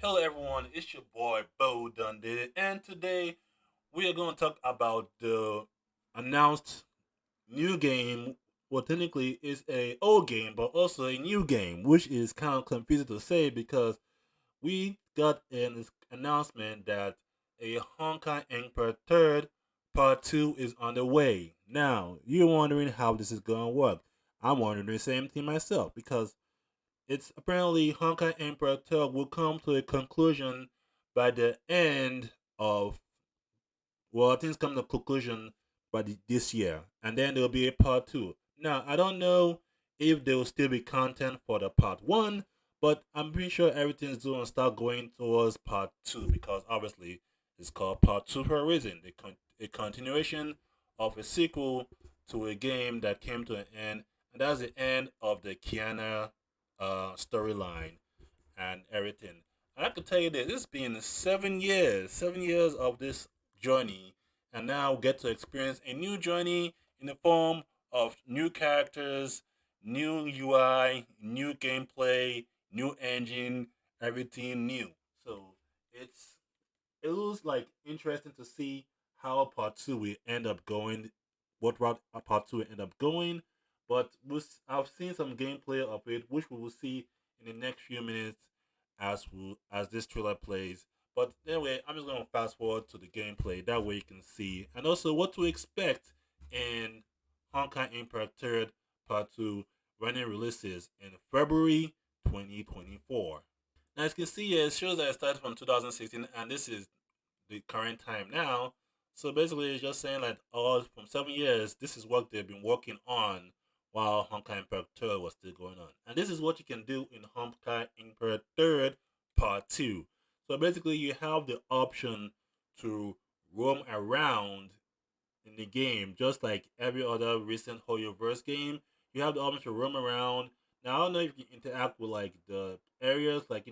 Hello everyone, it's your boy Bo Dundee, and today we are going to talk about the announced new game. Well, technically, it's a old game, but also a new game, which is kind of confusing to say because we got an announcement that a Honkai Impact Third Part 2 is on the way. Now, you're wondering how this is going to work. I'm wondering the same thing myself because it's apparently Honkai Emperor Tale will come to a conclusion by the end of things come to conclusion by this year, and then there'll be a part two. Now I don't know if there will still be content for the part one, but I'm pretty sure everything's going to start going towards part two because obviously it's called part two for a reason. A continuation of a sequel to a game that came to an end, and that's the end of the Kiana storyline and everything. And I can tell you this: it's been 7 years, 7 years of this journey, and now get to experience a new journey in the form of new characters, new UI, new gameplay, new engine, everything new. So it's it was like interesting to see how part two will end up going, what route part two will end up going. But I've seen some gameplay of it, which we will see in the next few minutes as this trailer plays. But anyway, I'm just gonna fast forward to the gameplay. That way you can see, and also what to expect in Honkai Impact Third Part Two when it releases in February 2024. Now, as you can see, it shows that it started from 2016, and this is the current time now. So basically, it's just saying that all from 7 years, this is what they've been working on while Honkai Impact Third was still going on. And this is what you can do in Honkai Impact Third Part 2. So basically, you have the option to roam around in the game, just like every other recent Hoyoverse game. You have the option to roam around. Now I don't know if you can interact with like the areas, like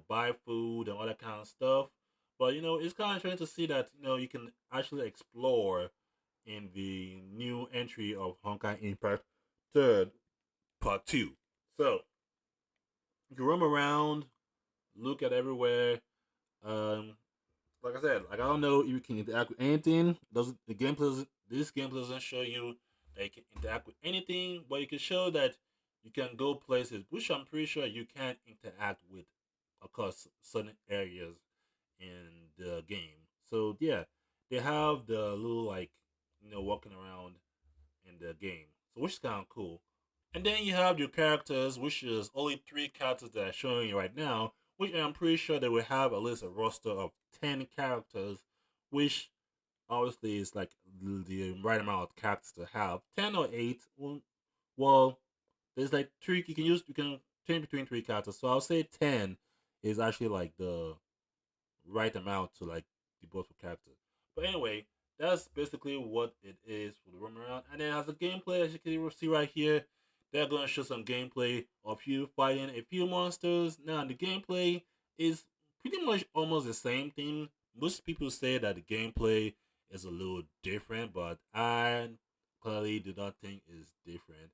buy food and all that kind of stuff. But it's kind of trying to see that you can actually explore in the new entry of Honkai Impact Third Part Two. So you can roam around, look at everywhere. Um, like I said, like I don't know if you can interact with anything. Doesn't the gameplay? This gameplay doesn't show you that you can interact with anything, but you can show that you can go places, which I'm pretty sure you can interact with across certain areas in the game. So yeah, they have the little like walking around in the game, so which is kind of cool. And then you have your characters, which is only three characters that I'm showing you right now, which I'm pretty sure they will have at least a roster of 10 characters, which obviously is like the right amount of characters to have. 10 or 8, well there's like three, you can change between three characters. So I'll say 10 is actually like the right amount to like be both for characters. But anyway, that's basically what it is for the roam around. And then as a gameplay, as you can see right here, they're gonna show some gameplay of you fighting a few monsters. Now the gameplay is pretty much almost the same thing. Most people say that the gameplay is a little different, but I clearly do not think it's different.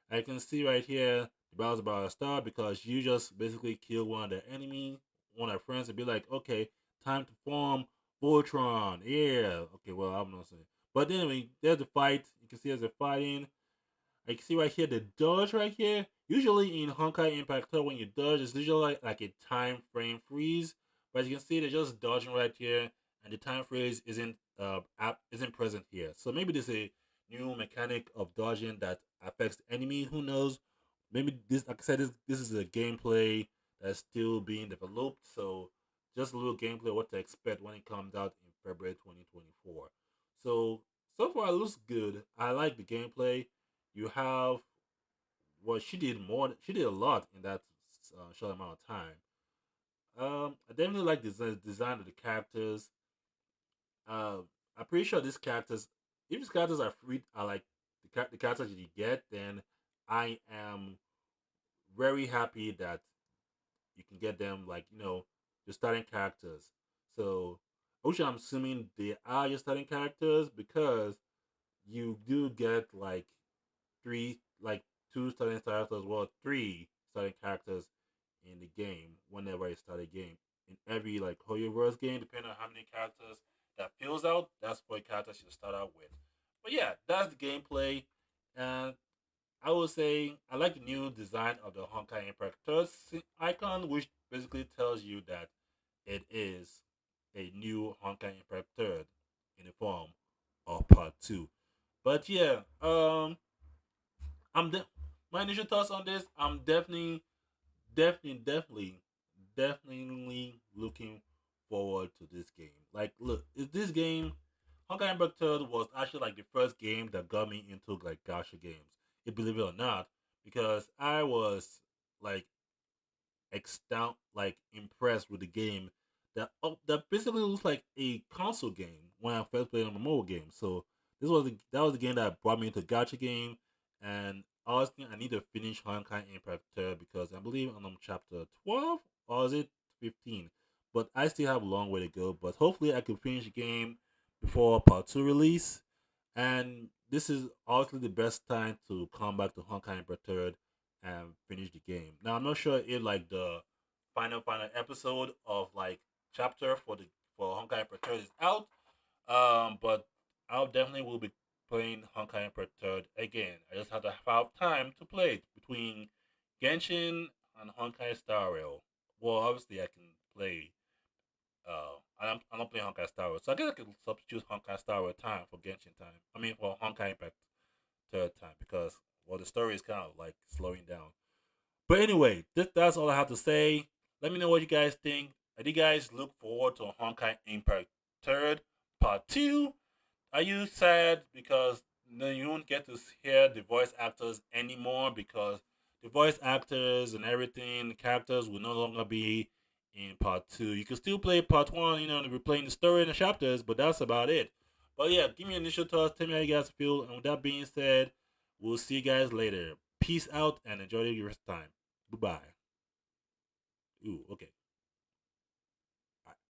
I can see right here the battle's about to start because you just basically kill one of the enemy, one of our friends, and be like, okay, time to form Voltron. Yeah. Okay, well, I'm not saying. But anyway, there's the fight. You can see as they're fighting. I can see right here the dodge right here. Usually in Honkai Impact 2, when you dodge, it's usually like a time frame freeze. But as you can see, they're just dodging right here, and the time freeze isn't present here. So maybe there's a new mechanic of dodging that affects the enemy. Who knows? Maybe this, like I said, this is a gameplay that's still being developed. So just a little gameplay of what to expect when it comes out in February 2024. So far it looks good. I like the gameplay. You have she did more. She did a lot in that short amount of time. I definitely like the design of the characters. I'm pretty sure these characters, if these characters are free, are like the characters you get, then I am very happy that you can get them like the starting characters. So, which I'm assuming they are your starting characters because you do get like three, like two starting characters, well, three starting characters in the game whenever you start a game. in every like Hoyoverse game, depending on how many characters that fills out. That's what characters you start out with. But yeah, that's the gameplay, and I would say I like the new design of the Honkai Impact Third icon, which basically tells you that it is a new Honkai Impact Third in the form of Part Two. But yeah, I'm de- my initial thoughts on this. I'm definitely looking forward to this game. Like, look, is this game Honkai Impact Third was actually like the first game that got me into like gacha games. If believe it or not, because I was like like impressed with the game that basically looks like a console game when I first played on the mobile game. So that was the game that brought me into gacha game, and I was thinking I need to finish Honkai Impact Third because I believe I'm on chapter 12 or is it 15, but I still have a long way to go. But hopefully I can finish the game before part two release, and this is obviously the best time to come back to Honkai Impact Third and finish the game. Now I'm not sure if like the final episode of like chapter for Honkai Impact Third is out. But I'll definitely will be playing Honkai Impact Third again. I just have to have time to play it between Genshin and Honkai Star Rail. Well, obviously I can play. I'm not playing Honkai Star Rail, so I guess I could substitute Honkai Star Rail time for Genshin time. I mean, for Honkai Impact Third time because well, the story is kind of like slowing down. But anyway, that's all I have to say. Let me know what you guys think. Do you guys look forward to Honkai Impact Third Part 2? Are you sad because you won't get to hear the voice actors anymore because the voice actors and everything, the characters will no longer be in Part 2? You can still play Part 1, replaying the story and the chapters, but that's about it. But yeah, give me initial thoughts. Tell me how you guys feel. And with that being said, we'll see you guys later. Peace out and enjoy your time. Goodbye.